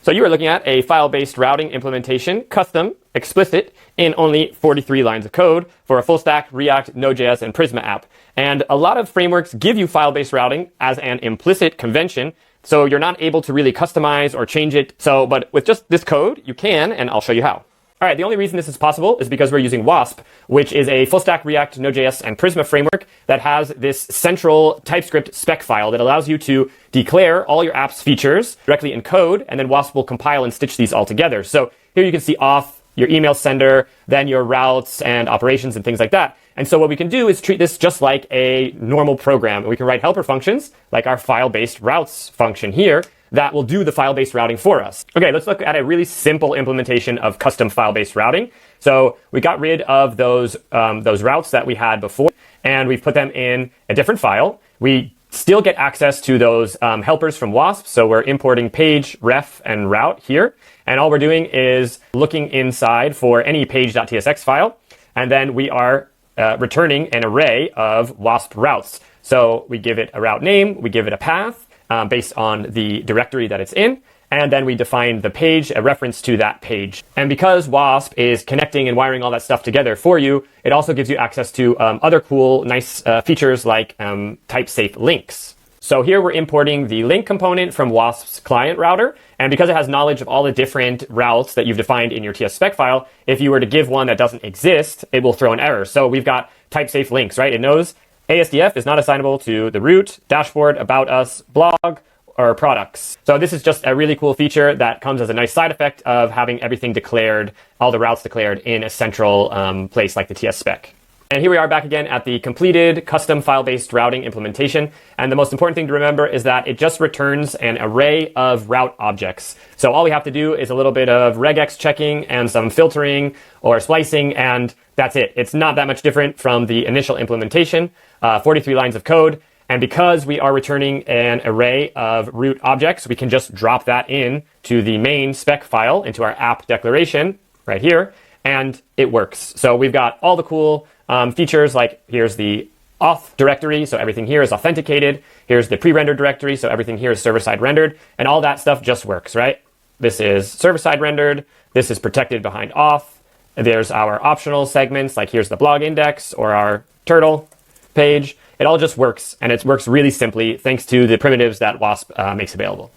So you are looking at a file-based routing implementation, custom, explicit, in only 43 lines of code for a full-stack React, Node.js, and Prisma app. And a lot of frameworks give you file-based routing as an implicit convention, so you're not able to really customize or change it. But with just this code, you can, and I'll show you how. All right, the only reason this is possible is because we're using Wasp, which is a full-stack React, Node.js, and Prisma framework that has this central TypeScript spec file that allows you to declare all your app's features directly in code, and then Wasp will compile and stitch these all together. So here you can see auth, your email sender, then your routes and operations and things like that. And so what we can do is treat this just like a normal program. We can write helper functions, like our file-based routes function here, that will do the file-based routing for us. Okay, let's look at a really simple implementation of custom file-based routing. So we got rid of those routes that we had before, and we've put them in a different file. We still get access to those helpers from Wasp. So we're importing page, ref, and route here. And all we're doing is looking inside for any page.tsx file. And then we are returning an array of Wasp routes. So we give it a route name, we give it a path, based on the directory that it's in, and then we define the page, a reference to that page. And because Wasp is connecting and wiring all that stuff together for you, it also gives you access to other cool, nice features like type-safe links. So here we're importing the link component from Wasp's client router, and because it has knowledge of all the different routes that you've defined in your TS spec file, if you were to give one that doesn't exist, it will throw an error. So we've got type-safe links, right? It knows ASDF is not assignable to the root, dashboard, about us, blog, or products. So this is just a really cool feature that comes as a nice side effect of having everything declared, all the routes declared in a central place like the TS spec. And here we are back again at the completed custom file-based routing implementation. And the most important thing to remember is that it just returns an array of route objects. So all we have to do is a little bit of regex checking and some filtering or splicing, and that's it. It's not that much different from the initial implementation, 43 lines of code. And because we are returning an array of root objects, we can just drop that in to the main spec file, into our app declaration right here, and it works. So we've got all the cool features, like here's the auth directory, so everything here is authenticated. Here's the pre-rendered directory, so everything here is server-side rendered, and all that stuff just works, right? This is server-side rendered. This is protected behind auth. There's our optional segments, like here's the blog index or our turtle page. It all just works, and it works really simply thanks to the primitives that Wasp makes available.